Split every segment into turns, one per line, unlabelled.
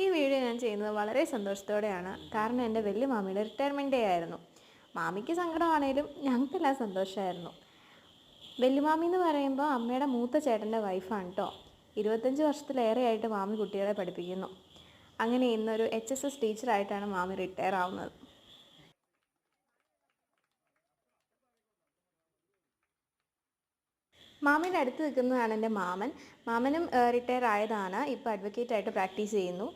ഈ വീഡിയോ ഞാൻ ചെയ്യുന്നത് വളരെ സന്തോഷത്തോടെയാണ്. കാരണം എൻ്റെ വലിയ മാമിയുടെ റിട്ടയർമെൻറ്റ് ഡേ ആയിരുന്നു. മാമിക്ക് സങ്കടമാണേലും ഞങ്ങൾക്കെല്ലാം സന്തോഷമായിരുന്നു. വല്യമാമി എന്ന് പറയുമ്പോൾ അമ്മയുടെ മൂത്ത ചേട്ടൻ്റെ വൈഫാണ് കേട്ടോ. 25 വർഷത്തിലേറെയായിട്ട് മാമി കുട്ടികളെ പഠിപ്പിക്കുന്നു. അങ്ങനെ ഇന്നൊരു HSS ടീച്ചറായിട്ടാണ് മാമി റിട്ടയർ ആവുന്നത്. മാമിയുടെ അടുത്ത് നിൽക്കുന്നതാണ് എൻ്റെ മാമൻ. മാമനും റിട്ടയർ ആയതാണ്. ഇപ്പോൾ അഡ്വക്കേറ്റായിട്ട് പ്രാക്ടീസ് ചെയ്യുന്നു.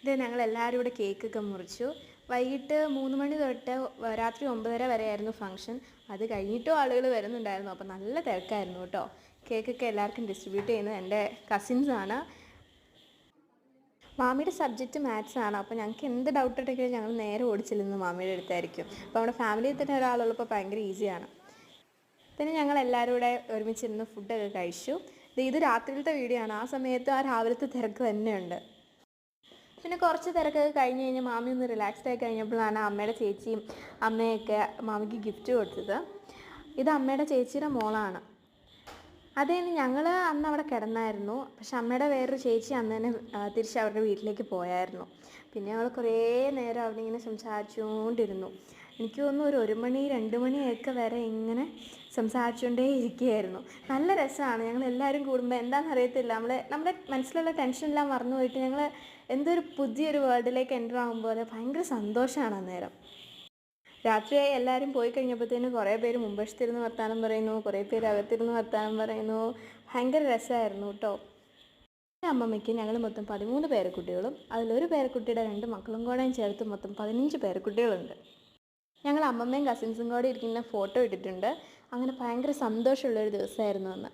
ഇത് ഞങ്ങളെല്ലാവരും കൂടെ കേക്കൊക്കെ മുറിച്ചു. വൈകിട്ട് 3 മണി തൊട്ട് രാത്രി 9:30 വരെയായിരുന്നു ഫംഗ്ഷൻ. അത് കഴിഞ്ഞിട്ടും ആളുകൾ വരുന്നുണ്ടായിരുന്നു. അപ്പോൾ നല്ല തിരക്കായിരുന്നു കേട്ടോ. കേക്കൊക്കെ എല്ലാവർക്കും ഡിസ്ട്രിബ്യൂട്ട് ചെയ്യുന്നത് എൻ്റെ കസിൻസാണ്. മാമിയുടെ സബ്ജക്റ്റ് മാത്സ് ആണ്. അപ്പോൾ ഞങ്ങൾക്ക് എന്ത് ഡൗട്ട് ഉണ്ടെങ്കിലും ഞങ്ങൾ നേരെ ഓടിച്ചില്ലെന്ന് മാമിയുടെ അടുത്തായിരിക്കും. അപ്പോൾ നമ്മുടെ ഫാമിലിയിൽ തന്നെ ഒരാളുള്ളപ്പോൾ ഭയങ്കര ഈസിയാണ്. പിന്നെ ഞങ്ങൾ എല്ലാവരും കൂടെ ഒരുമിച്ചിരുന്ന് ഫുഡൊക്കെ കഴിച്ചു. ഇത് രാത്രിയിലത്തെ വീഡിയോ ആണ്. ആ സമയത്ത് ആ രാവിലത്തെ തിരക്ക് തന്നെയുണ്ട്. പിന്നെ കുറച്ച് തിരക്കൊക്കെ കഴിഞ്ഞ് കഴിഞ്ഞ് മാമി ഒന്ന് റിലാക്സ്ഡ് ആയി കഴിഞ്ഞപ്പോഴാണ് അമ്മയുടെ ചേച്ചിയും അമ്മയൊക്കെ മാമിക്ക് ഗിഫ്റ്റ് കൊടുത്തത്. ഇത് അമ്മയുടെ ചേച്ചിയുടെ മോളാണ്. അതേന്ന് ഞങ്ങൾ അന്ന് അവിടെ കിടന്നായിരുന്നു. പക്ഷെ അമ്മയുടെ വേറൊരു ചേച്ചി അന്ന് തന്നെ തിരിച്ച് അവരുടെ വീട്ടിലേക്ക് പോയായിരുന്നു. പിന്നെ ഞങ്ങൾ കുറേ നേരം അവിടെ ഇങ്ങനെ സംസാരിച്ചുകൊണ്ടിരുന്നു. എനിക്ക് തോന്നുന്നു ഒരു 1 മണി 2 മണിയൊക്കെ വരെ ഇങ്ങനെ സംസാരിച്ചുകൊണ്ടേ ഇരിക്കുകയായിരുന്നു. നല്ല രസമാണ്. ഞങ്ങൾ എല്ലാവരും കൂടുമ്പോൾ എന്താണെന്ന് അറിയത്തില്ല, നമ്മുടെ മനസ്സിലുള്ള ടെൻഷനെല്ലാം മറന്നു പോയിട്ട് ഞങ്ങൾ എന്തൊരു പുതിയൊരു വേൾഡിലേക്ക് എൻ്റർ ആകുമ്പോൾ ഭയങ്കര സന്തോഷമാണ് അന്നേരം. രാത്രിയായി എല്ലാവരും പോയി കഴിഞ്ഞപ്പോഴത്തേന് കുറേ പേര് മുമ്പശത്തിരുന്ന് വർത്താനം പറയുന്നു, കുറേ പേര് അകത്തിരുന്ന് വർത്താനം പറയുന്നു. ഭയങ്കര രസമായിരുന്നു കേട്ടോ. അമ്മമ്മയ്ക്ക് ഞങ്ങൾ മൊത്തം 13 പേരക്കുട്ടികളും അതിലൊരു പേരക്കുട്ടിയുടെ 2 മക്കളും കൂടെ ചേർത്ത് മൊത്തം 15 പേരക്കുട്ടികളുണ്ട്. ഞങ്ങൾ അമ്മമ്മയും കസിൻസും കൂടെ ഇരിക്കുന്ന ഫോട്ടോ ഇട്ടിട്ടുണ്ട്. അങ്ങനെ ഭയങ്കര സന്തോഷമുള്ളൊരു ദിവസമായിരുന്നു അന്ന്.